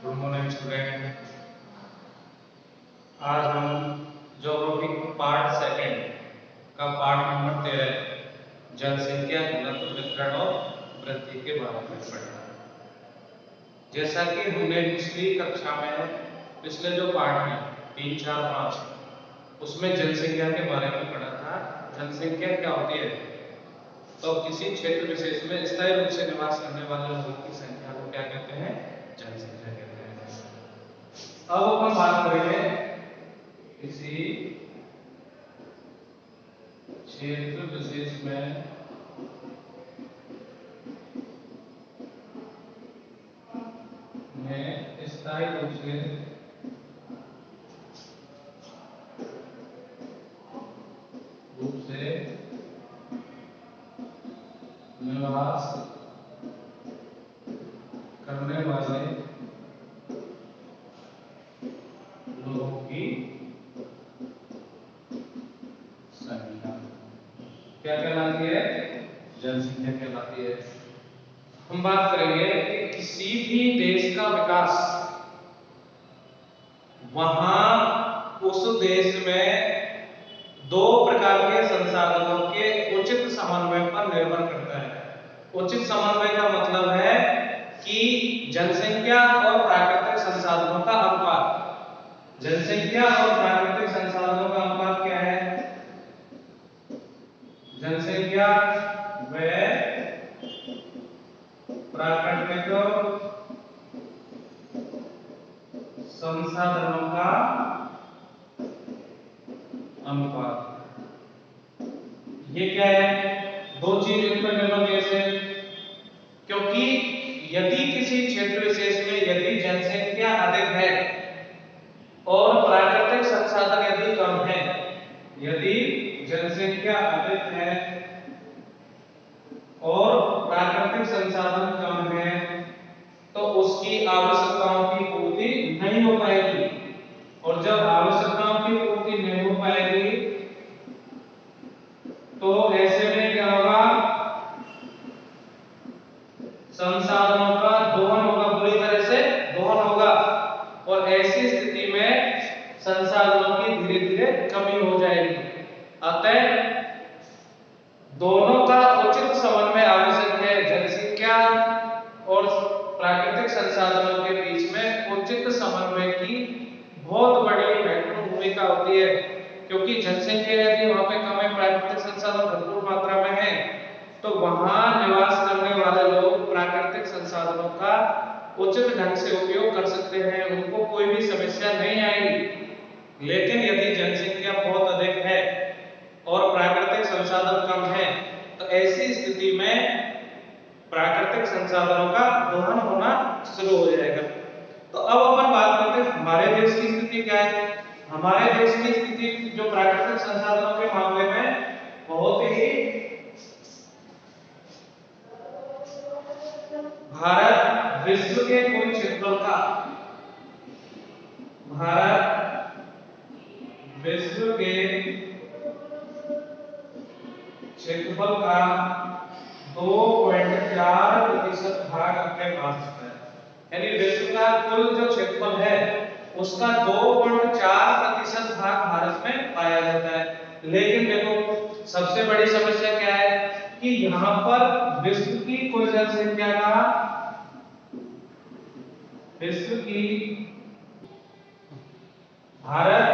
Good morning student. आज हम geography part second का पार्ट नंबर 13 जनसंख्या घनत्व वितरण और वृद्धि के बारे में पढ़ना। जैसा कि हमने पिछली कक्षा में पिछले जो पार्ट हैं 3, 4, 5 उसमें जनसंख्या के बारे में पढ़ा था। जनसंख्या क्या होती है? तो किसी क्षेत्र विशेष में स्थायी रूप से निवास करने वाले लोगों की संख्या को क्या कहते हैं? जनसंख्या कहते हैं। अब अपन बात करेंगे किसी क्षेत्र विशेष में स्थायी रूप से निवास करने वाले लोगों की संख्या क्या कहलाती है? जनसंख्या कहलाती है। हम बात करेंगे कि किसी भी देश का विकास वहां उस देश में दो प्रकार के संसाधनों के उचित समन्वय पर निर्भर करता है। उचित समन्वय का मतलब है कि जनसंख्या और प्राकृतिक संसाधनों का अनुपात। जनसंख्या और प्राकृतिक संसाधनों का अनुपात क्या है? जनसंख्या व प्राकृतिक संसाधनों का अनुपात। ये क्या है? दो चीज इन पर निर्भर कैसे? क्योंकि यदि किसी क्षेत्र विशेष में यदि जनसंख्या अधिक है और प्राकृतिक संसाधन यदि कम है, यदि जनसंख्या अधिक है और प्राकृतिक संसाधन कम है तो उसकी आवश्यकताओं की पूर्ति नहीं हो पाएगी। और जब आवश्यकताओं की पूर्ति नहीं हो पाएगी तो ऐसे में क्या होगा? संसाधनों का दोहन होगा, बुरी तरह से दोहन होगा और ऐसी स्थिति में संसाधनों की धीरे धीरे कमी हो जाएगी। अतः दोनों का उचित समन्वय आवश्यक है। जनसंख्या और प्राकृतिक संसाधनों के बीच में उचित समन्वय की बहुत बड़ी महत्वपूर्ण भूमिका होती है, क्योंकि जनसंख्या यदि वहां पे कम है, प्राकृतिक संसाधन भरपूर मात्रा में है, तो वहां निवास करने वाले लोग प्राकृतिक संसाधनों का उचित ढंग से उपयोग कर सकते हैं, उनको कोई भी समस्या नहीं आएगी। लेकिन यदि जनसंख्या बहुत अधिक है और प्राकृतिक संसाधन कम है तो ऐसी स्थिति में प्राकृतिक संसाधनों का दोहन होना शुरू हो जाएगा। तो अब अपन बात करते हैं हमारे देश की स्थिति क्या है। हमारे देश की स्थिति जो प्राकृतिक संसाधनों के मामले में बहुत ही भारत विश्व के कुल क्षेत्रफल का विश्व के क्षेत्रफल का 2.4% भाग अपने पास है। यानी विश्व का कुल जो क्षेत्रफल है उसका 2.4% भाग भारत में पाया जाता है। लेकिन देखो सबसे बड़ी समस्या क्या है कि यहाँ पर विश्व की कुल जनसंख्या का भारत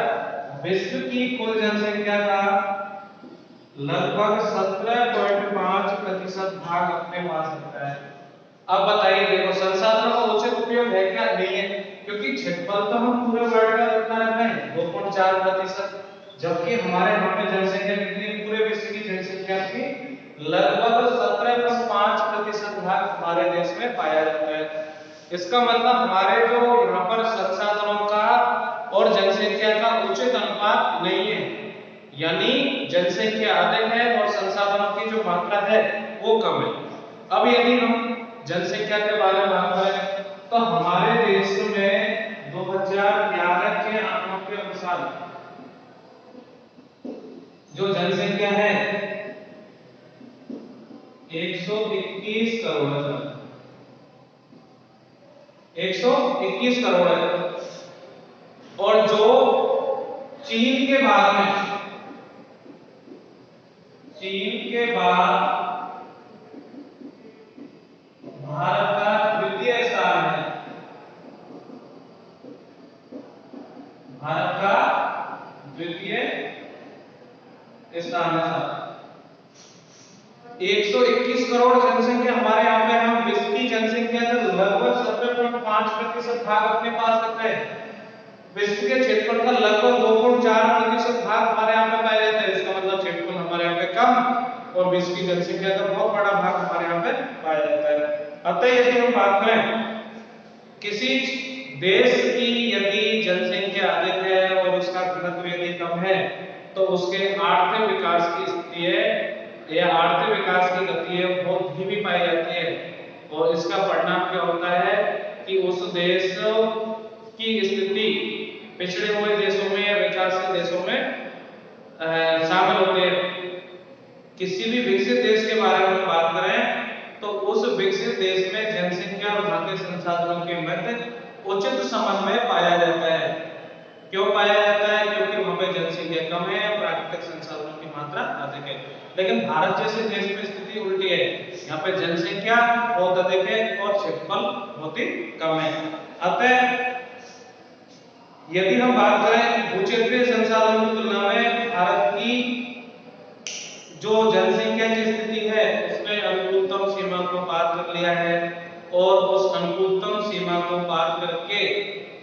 विश्व की कुल जनसंख्या का लगभग 17.5% भाग अपने पास रखता है। अब बताइए, देखो संसाधनों का उचित उपयोग है क्या? नहीं है, क्योंकि क्षेत्रफल तो हम पूरे वर्ल्ड का कितना रख रहे हैं 2.4%, जबकि हमारे यहाँ पे जनसंख्या कितनी? पूरे विश्व की जनसंख्या की लगभग 17.5% भाग हमारे देश में पाया जाता है। इसका मतलब हमारे जो यहाँ पर संसाधनों का और जनसंख्या का उचित अनुपात नहीं है, यानी जनसंख्या अधिक है और संसाधनों की जो मात्रा है वो कम है। अब यदि हम जनसंख्या के बारे में बात करें तो हमारे देश में 2011 के आंकड़ों के अनुसार जो जनसंख्या है 121 करोड़ है। 121 करोड़ है। और जो चीन के बाद में, चीन के बाद भारत का द्वितीय स्थान है, भारत का द्वितीय स्थान है। 121 करोड़ जनसंख्या हमारे यहाँ पे, हम विश्व की जनसंख्या का लगभग 17.5% भाग अपने पास रखते हैं। विश्व के क्षेत्रफल का लगभग 2.4% भाग हमारे यहाँ पे पाया जाता है। इसका मतलब क्षेत्रफल हमारे यहाँ पे कम और विश्व की जनसंख्या का बहुत बड़ा भाग हमारे यहाँ पे पाया जाता है। अतः यदि हम बात करें किसी देश की, यदि जनसंख्या अधिक है और उसका घनत्व यदि कम है, तो उसके आर्थिक विकास की स्थिति है या आर्थिक विकास की गति है बहुत धीमी पाई जाती है। और इसका परिणाम क्या होता है कि उस देश की स्थिति पिछड़े हुए देशों में या विकासशील देशों में शामिल होते हैं। किसी भी विकसित देश के बारे में बात करें तो उस विकसित देश में जनसंख्या और वहां के संसाधनों के मध्य उचित समन्वय पाया जाता है। क्यों पाया जाता है? क्योंकि वहां पे जनसंख्या कम है, प्राकृतिक संसाधनों की मात्रा अधिक है। लेकिन भारत जैसे देश में स्थिति उल्टी है, यहाँ पे जनसंख्या बहुत अधिक है और क्षेत्रफल बहुत ही कम है। अतः यदि हम बात करें भूक्षेत्रीय संसाधनों की तुलना में भारत की जो जनसंख्या की स्थिति है उसने अनुकूलतम सीमा को पार कर लिया है और उस अनुकूलतम सीमा को पार करके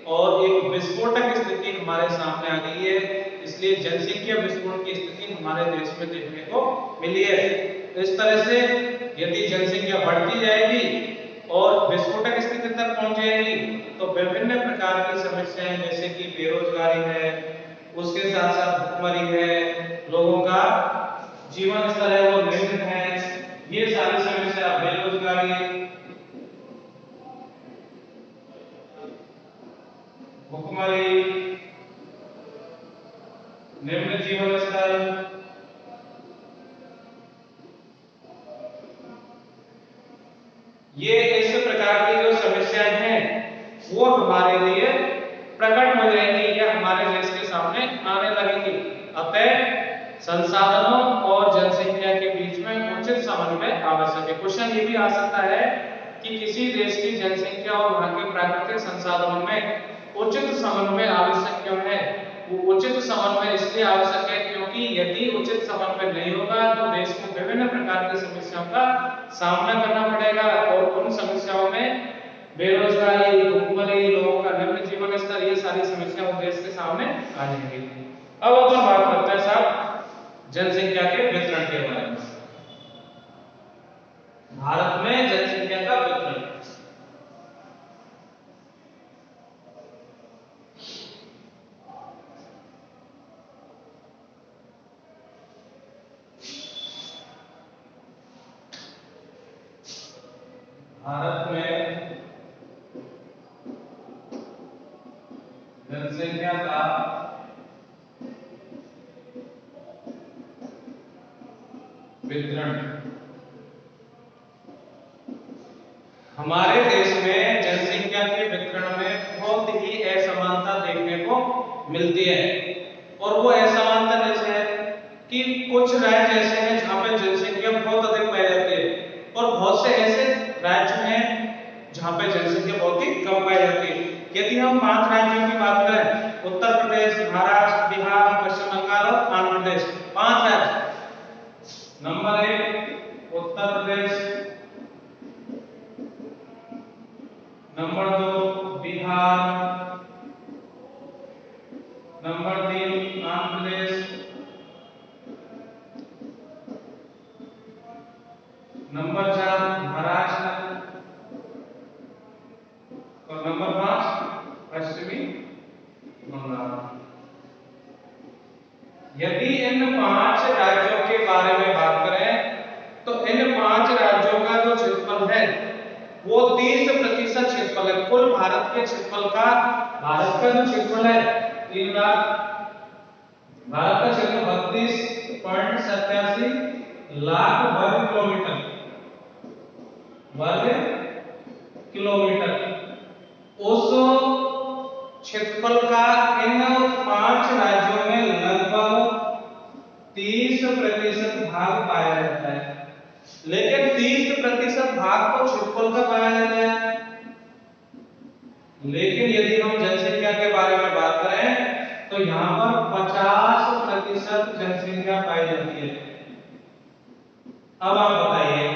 और एक विस्फोटक स्थिति हमारे सामने आ गई है। इसलिए जनसंख्या विस्फोट की स्थिति हमारे देश में देखने को मिली है। इस तरह से यदि जनसंख्या बढ़ती जाएगी और विस्फोटक स्थिति तक पहुंच जाएगी तो विभिन्न प्रकार की समस्याएं जैसे कि बेरोजगारी है, उसके साथ साथ भुखमरी है, लोगों का जीवन स्तर है वो निम्न है, ये सारी समस्या बेरोजगारी, भुखमरी, निम्न जीवन स्तर, ये इस प्रकार की जो समस्याएं हैं वो हमारे लिए प्रकट हो जाएंगी या हमारे देश के सामने आने लगेंगी। अतः संसाधनों और जनसंख्या के बीच में उचित समन्वय आवश्यक है। क्वेश्चन ये भी आ सकता है कि किसी देश की जनसंख्या और वहां के प्राकृतिक संसाधनों में उचित समन्वय आवश्यक क्यों है? वो उचित समन्वय इसलिए आवश्यक है क्योंकि यदि उचित समन्वय नहीं होगा तो देश को विभिन्न प्रकार की समस्याओं का सामना करना पड़ेगा और उन समस्याओं में बेरोजगारी, भुखमरी, लोगों का निम्न जीवन स्तर, ये सारी समस्याएं देश के सामने आ जाएंगी। अब अपन बात करते हैं साहब जनसंख्या के वितरण के बारे में। भारत में जनसंख्या का वितरण, भारत में जनसंख्या का वितरण, हमारे देश में जनसंख्या के वितरण में बहुत ही असमानता देखने को मिलती है। और वो असमानता जैसे है कि कुछ राज्य ऐसे हैं जहां पे जनसंख्या बहुत अधिक पाई जाती है और बहुत से ऐसे राज्य हैं जहां पे जनसंख्या बहुत ही कम पाई जाती है। यदि हम 5 राज्यों की बात करें, उत्तर प्रदेश, महाराष्ट्र, बिहार, पश्चिम बंगाल और आंध्र प्रदेश, 5 राज्य। Number 1 Uttar Pradesh, number 2 Bihar, number 3 Andhra Pradesh, number 4 Maharashtra और नंबर 5 पश्चिमी बंगाल। यदि इन 5 राज्यों के बारे में बात करें तो इन 5 राज्यों का जो क्षेत्रफल है वो 30% क्षेत्रफल है कुल भारत के क्षेत्रफल का। भारत का जो क्षेत्रफल है 3 लाख, भारत का क्षेत्रफल 32.87 लाख वर्ग किलोमीटर, वर्ग किलोमीटर। क्षेत्रफल का इन 5 राज्यों में लगभग 30% भाग पाया जाता है। लेकिन 30% भाग तो क्षेत्रफल का पाया जाता है, लेकिन यदि हम जनसंख्या के बारे में बात करें तो यहाँ पर 50% जनसंख्या पाई जाती है। अब आप बताइए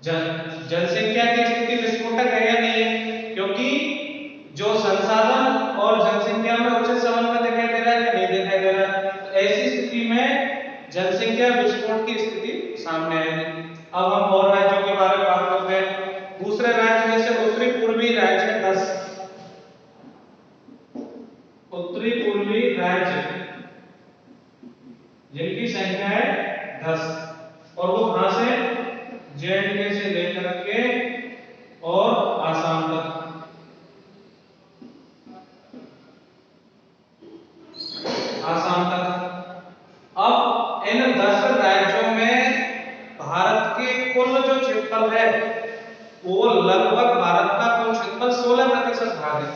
जनसंख्या की स्थिति विस्फोटक है या नहीं है? क्योंकि जो संसाधन और जनसंख्या में उचित समन्वय दिखाई दे रहा है या नहीं दिखाई दे रहा है। तो ऐसी स्थिति में जनसंख्या विस्फोट की स्थिति सामने आएगी। अब हम और राज्यों के बारे में बात करते हैं। दूसरे राज्य जैसे उत्तरी पूर्वी राज्य 10, उत्तरी पूर्वी राज्य जिनकी संख्या है 10 और वो कहां से जेएंडके से लेकर के और आसाम तक। अब इन 10 राज्यों में भारत के कुल जो क्षेत्रफल है वो लगभग भारत का कुल क्षेत्रफल 16% भाग है।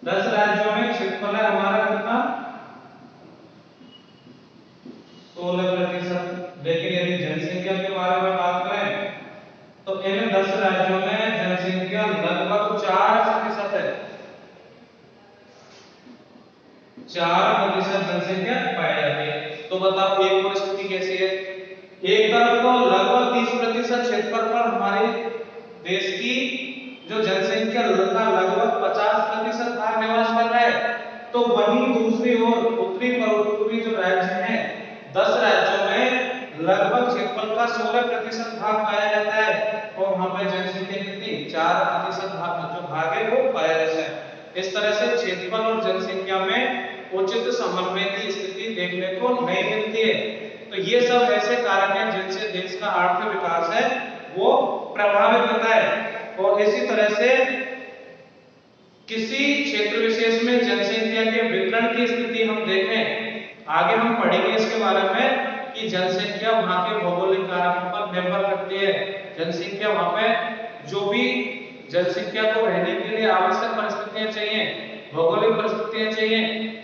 10 राज्यों में क्षेत्रफल है हमारा कितना 16%। लेकिन यदि जनसंख्या के बारे में बात करें तो इन 10 राज्यों में जनसंख्या लगभग 4% है। 4% जनसंख्या पाई जाती है। तो बताओ एक परिस्थिति कैसी है? एक तरफ तो लगभग 30% क्षेत्रफल पर हमारे देश की जो जनसंख्या लगभग 50% भाग निवास कर रहा है, तो वहीं दूसरी ओर उत्तरी पूर्वी जो राज्य हैं 10 राज्यों में लगभग क्षेत्रफल का 16% भाग पाया जाता है और वहां पर जनसंख्या कितनी 4% भाग जो भाग है वो पाया जाता है। इस तरह से क्षेत्रफल और जनसंख्या में उचित समन्वय की स्थिति देखने को नहीं मिलती है। तो ये सब ऐसे कारक हैं जिनसे देश का आर्थिक विकास है वो प्रभावित होता है। और इसी तरह से किसी क्षेत्र विशेष में जनसंख्या के वितरण की स्थिति हम देखें, आगे हम पढ़ेंगे इसके बारे में कि जनसंख्या वहां के भौगोलिक कारकों पर निर्भर करती है। जनसंख्या वहां पे जो भी जनसंख्या को रहने के लिए आवश्यक परिस्थितियां चाहिए, भौगोलिक परिस्थितियां चाहिए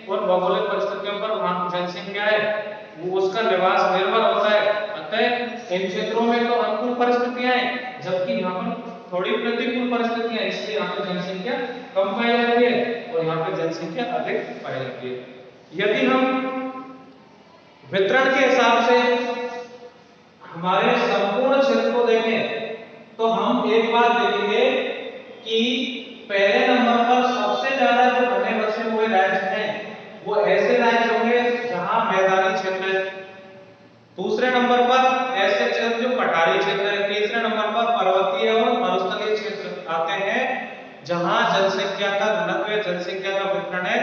और भौगोलिक परिस्थितियों पर वहां जनसंख्या है वो उसका निवास निर्भर होता है। अतः इन क्षेत्रों में तो अनुकूल परिस्थितियां हैं जबकि यहाँ पर थोड़ी प्रतिकूल परिस्थितियां, इसलिए यहाँ पे जनसंख्या कम पाई जाती है और यहाँ पे जनसंख्या अधिक पाई जाती है। यदि हम वितरण के हिसाब से हमारे संपूर्ण क्षेत्र को देखें तो हम एक बात देखेंगे कि पहले नंबर पर सबसे ज्यादा जो घने बसे हुए राज्य हैं वो ऐसे राज्य होंगे जहां मैदानी क्षेत्र है। दूसरे नंबर पर ऐसे क्षेत्र जो पठारी क्षेत्र है। तीसरे नंबर पर पर्वतीय और मरुस्थलीय क्षेत्र आते हैं जहां जनसंख्या का घनत्व या जनसंख्या का वितरण है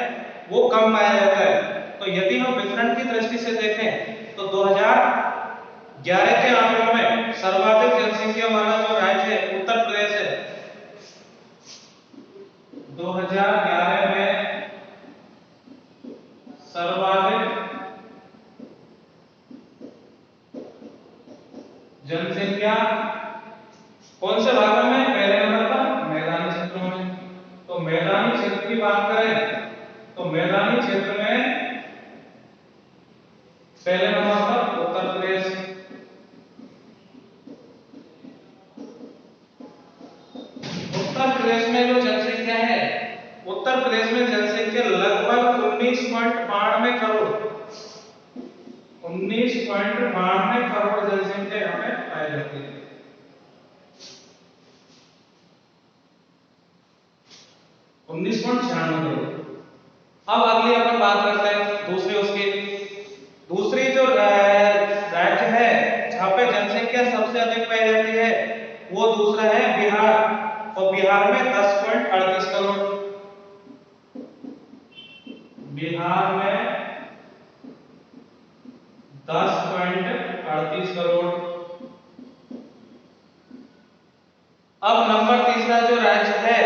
वो कम पाया जाता है। तो यदि हम वितरण की दृष्टि से देखें तो 2011 के आंकड़ों में सर्वाधिक जनसंख्या वाला जो राज्य है उत्तर प्रदेश है। 2011 में सर्वाधिक जनसंख्या कौन से भागों में? पहले नंबर पर मैदानी क्षेत्रों में। तो मैदानी क्षेत्र की बात करें तो मैदानी क्षेत्र में पहले नंबर पर उत्तर प्रदेश। उत्तर प्रदेश में जो जनसंख्या है, उत्तर प्रदेश में जनसंख्या लगभग 19.92 करोड़ 19.92 करोड़ जनसंख्या यहाँ पे पाई जाती है। 19.96 करोड़। अब अगली अपन बात करते हैं दूसरी जो राज्य है जहाँ पे जनसंख्या सबसे अधिक पाई जाती है वो दूसरा है बिहार और बिहार में 10.38 करोड़। बिहार में 10.38 करोड़। अब नंबर तीसरा जो राज्य है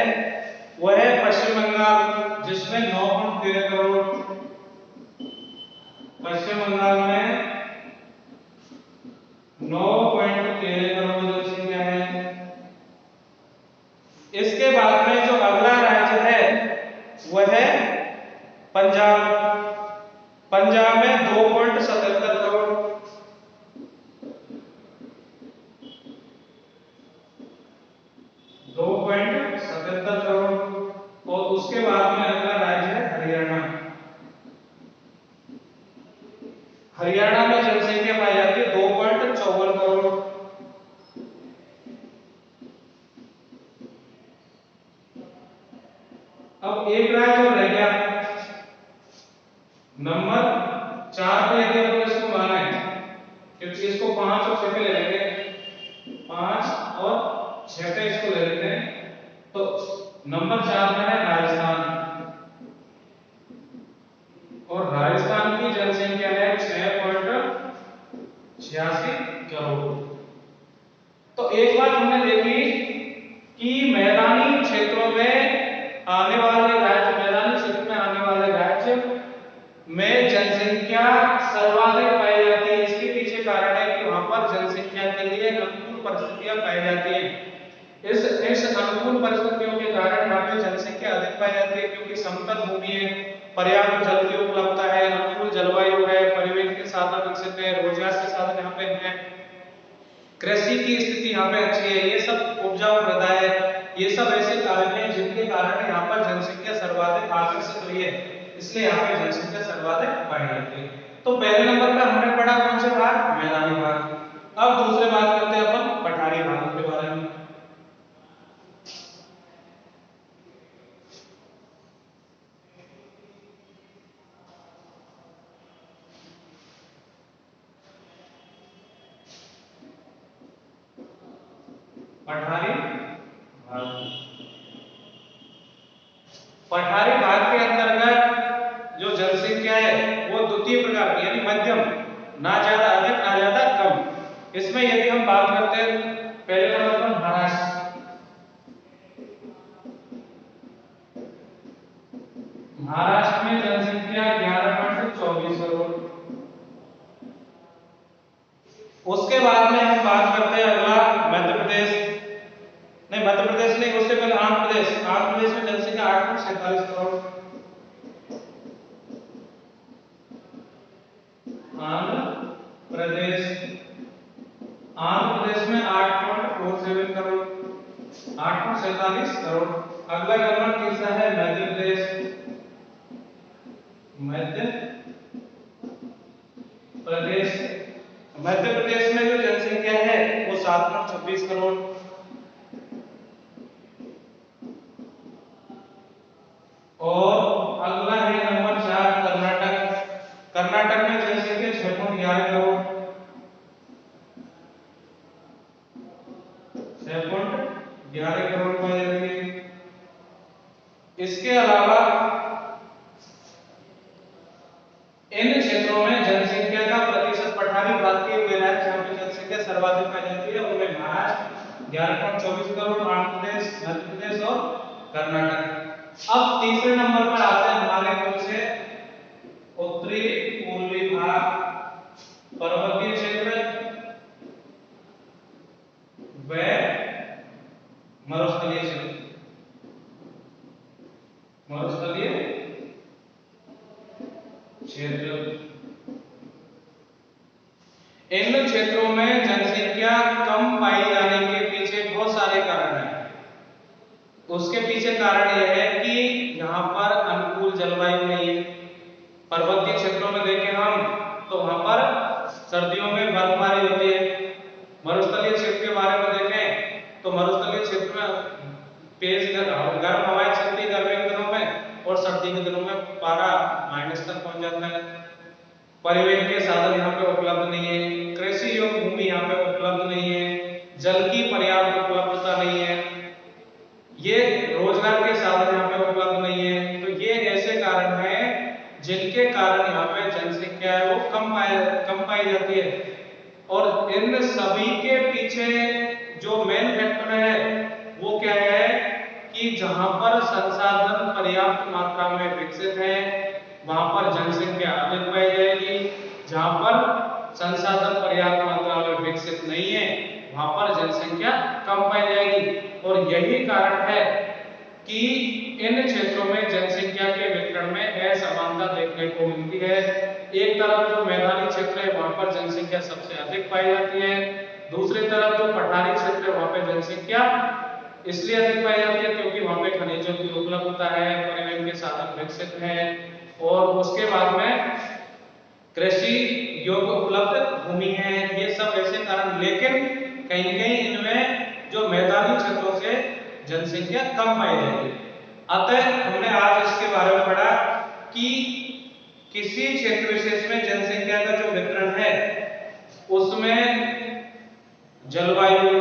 वह है पश्चिम बंगाल जिसमें 9.13 करोड़। पश्चिम बंगाल में 9.13 करोड़ जनसंख्या है। इसके बाद में जो अगला राज्य है वह है पंजाब। पंजाब में 2.77 करोड़। 2.77 करोड़। और उसके बाद में अगला राज्य है हरियाणा। हरियाणा में जनसंख्या पाई जाती है 2.54 करोड़। अब एक राज्य और रह गया नंबर 4 पे, यदि अपन इसको माने, क्योंकि इसको 5 और 6 पे ले लेंगे, 5 और 6 पे इसको ले लेते हैं, तो नंबर 4 में है राजस्थान। और राजस्थान की जनसंख्या है 6.86 करोड़। तो एक बात हमने देखी कि मैदानी क्षेत्रों में आने वाले राज्य, मैदानी क्षेत्र में आने वाले राज्य में जनसंख्या सर्वाधिक पाई जाती है। इसके पीछे कारण है कि वहां पर जनसंख्या के लिए अनुकूल परिस्थितियां पाई जाती हैं। इस अनुकूल परिस्थितियों के कारण यहाँ पे जनसंख्या अधिक पाई जाती है, क्योंकि समतल भूमि है, पर्याप्त जल की उपलब्धता है, अनुकूल जलवायु है, परिवहन के साधन विकसित है, रोजगार के साधन यहाँ पे है, कृषि की स्थिति यहाँ पे अच्छी है, ये सब उपजाऊ मृदा है, ये सब ऐसे कारण हैं जिनके कारण यहाँ पर जनसंख्या सर्वाधिक आकर्षित हुई है, इसलिए यहाँ पे जनसंख्या सर्वाधिक पाई जाती है। तो पहले नंबर पर हमने पढ़ा कौन से भाग? मैदानी भाग। अब दूसरे बात करते हैं अपन पठारी भागों के बारे में। पठारी भाग, पठारी भाग के अंतर्गत जो जनसंख्या है वो द्वितीय प्रकार की, यानी मध्यम, ना ज्यादा अधिक ना ज्यादा कम। इसमें यदि हम बात करते हैं पहले नंबर पर महाराष्ट्र। महाराष्ट्र में जनसंख्या 11.24 करोड़। उसके बाद में हम बात करते हैं अगला मध्य प्रदेश, नहीं मध्य प्रदेश नहीं, उससे पहले आंध्र प्रदेश। आंध्र प्रदेश में जनसंख्या 8.47 करोड़। आंध्र प्रदेश, आंध्र प्रदेश में 8.47 करोड़, 8.47 करोड़। अगला नंबर तीसरा है मध्य प्रदेश। मध्य प्रदेश, मध्य प्रदेश में जो जनसंख्या है वो 7.26 करोड़। और अगला है नंबर 4 कर्नाटक। कर्नाटक में जनसंख्या 6.11 करोड़, 6.11 करोड़ पाई जाती है। इसके अलावा इन क्षेत्रों में जनसंख्या का प्रतिशत पठारी भाग के वे राज्य जहां पे जनसंख्या सर्वाधिक पाई जाती है उनमें महाराष्ट्र 11.24 करोड़, आंध्र प्रदेश, मध्य प्रदेश और कर्नाटक। अब तीसरे नंबर पर आते हैं हमारे कौन से? उत्तरी पूर्वी भाग, पर्वतीय क्षेत्र व मरुस्थलीय क्षेत्र। मरुस्थलीय क्षेत्र, इन क्षेत्रों में जनसंख्या कम पाई जाने के पीछे बहुत सारे कारण हैं। उसके पीछे कारण यह है कि यहाँ पर अनुकूल जलवायु नहीं है। पर्वतीय क्षेत्रों में देखें हम तो वहां पर सर्दियों में बर्फबारी होती है। मरुस्थलीय क्षेत्र के बारे में देखें तो मरुस्थलीय क्षेत्र में तेज गर्म हवाएं चलती गर्मी के दिनों में, और सर्दी के दिनों में पारा माइनस तक पहुंच जाता है। परिवहन के साधन यहाँ पे उपलब्ध नहीं है, कृषि योग्य भूमि यहाँ पे उपलब्ध नहीं है, जल की पर्याप्त उपलब्धता नहीं है, ये रोजगार के साधन यहाँ पे उपलब्ध नहीं है। तो ये ऐसे कारण हैं जिनके कारण यहाँ पे जनसंख्या है वो कम पाई जाती है। और इन सभी के पीछे जो मेन फैक्टर है वो क्या है कि जहां पर संसाधन पर्याप्त मात्रा में विकसित है वहां पर जनसंख्या अधिक पाई जाएगी, जहां पर संसाधन पर्याप्त मात्रा में विकसित नहीं है वहां पर जनसंख्या कम पाई जाएगी। और यही कारण है कि इन क्षेत्रों में जनसंख्या के वितरण में असमानता देखने को मिलती है। एक तरफ जो मैदानी क्षेत्र है वहां पर जनसंख्या सबसे अधिक पाई जाती है, दूसरी तरफ जो पठारी क्षेत्र है वहां पे जनसंख्या इसलिए अधिक पाई जाती है क्योंकि वहां पे खनिजों की उपलब्धता है, परिवहन के साधन विकसित हैं और उसके बाद में कृषि योग्य उपलब्ध भूमि है। ये सब ऐसे कारण, लेकिन कहीं कहीं इनमें जो मैदानी क्षेत्रों से जनसंख्या कम पाई जाती है। अतः हमने आज इसके बारे में पढ़ा कि किसी क्षेत्र विशेष में जनसंख्या का जो वितरण है उसमें जलवायु,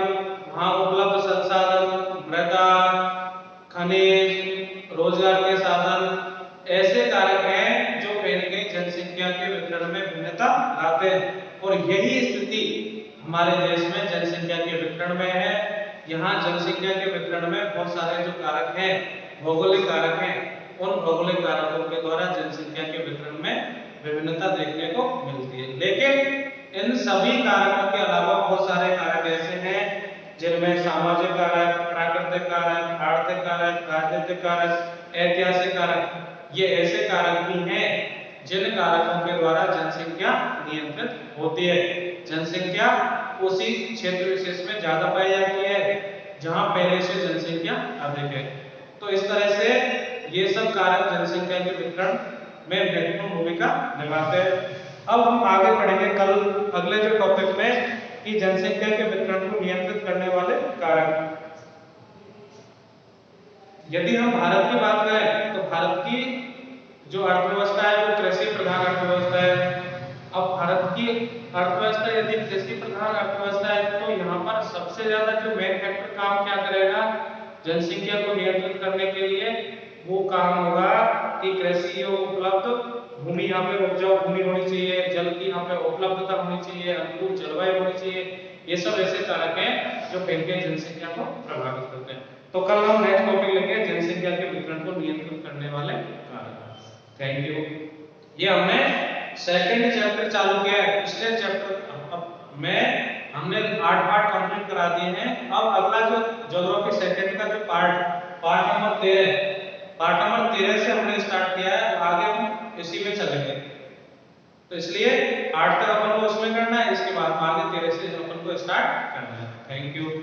वहां उपलब्ध संसाधन, मृदा, खनिज, रोजगार के साधन ऐसे कारक हैं जो कहीं न कहीं जनसंख्या के वितरण में भिन्नता लाते हैं। और यही स्थिति हमारे देश में जनसंख्या के वितरण में है। यहाँ जनसंख्या के वितरण में बहुत सारे जो कारक हैं, भौगोलिक कारक हैं, उन भौगोलिक कारकों के द्वारा जनसंख्या के वितरण में विभिन्नता देखने को मिलती है। लेकिन इन सभी कारकों के अलावा बहुत सारे कारक ऐसे हैं जिनमें सामाजिक कारक, प्राकृतिक कारक, आर्थिक कारक, राजनीतिक कारक, ऐतिहासिक कारक, ये ऐसे कारक भी हैं जिन कारकों के द्वारा जनसंख्या नियंत्रित होती है। जनसंख्या उसी क्षेत्र विशेष में ज्यादा पाई जाती है जहां पहले से जनसंख्या अधिक है। तो इस तरह से ये सब कारक जनसंख्या के वितरण में महत्वपूर्ण भूमिका निभाते हैं। अब हम आगे बढ़ेंगे कल अगले जो टॉपिक में कि जनसंख्या के वितरण को नियंत्रित करने वाले कारक। यदि हम भारत की बात करें तो भारत की जो अर्थव्यवस्था है वो कृषि प्रधान अर्थव्यवस्था है। अब भारत की अर्थव्यवस्था यदि कृषि प्रधान अर्थव्यवस्था है तो यहाँ पर सबसे ज्यादा जो मेन फैक्टर काम क्या करेगा जनसंख्या को नियंत्रित करने के लिए, वो काम होगा कि कृषि योग्य उपलब्ध भूमि, यहाँ पे उपजाऊ भूमि होनी चाहिए, जल की यहाँ पे उपलब्धता होनी चाहिए, अनुकूल जलवायु होनी चाहिए। ये सब ऐसे कारक हैं जो कहीं कहीं जनसंख्या को प्रभावित करते हैं। तो कल हम नेक्स्ट टॉपिक लेंगे जनसंख्या के वितरण को नियंत्रित करने वाले कारक। Thank you. ये हमने सेकंड चैप्टर चालू किया है। पिछले चैप्टर में हमने 8 पार्ट कंप्लीट करा दिए हैं। अब अगला जो ज्योग्राफी सेकंड का जो पार्ट नंबर 13 से हमने स्टार्ट किया है, आगे हम इसी में चलेंगे। तो इसलिए 8 तक अपन को उसमें करना है, इसके बाद आगे 13 से अपन को स्टार्ट करना है। Thank you.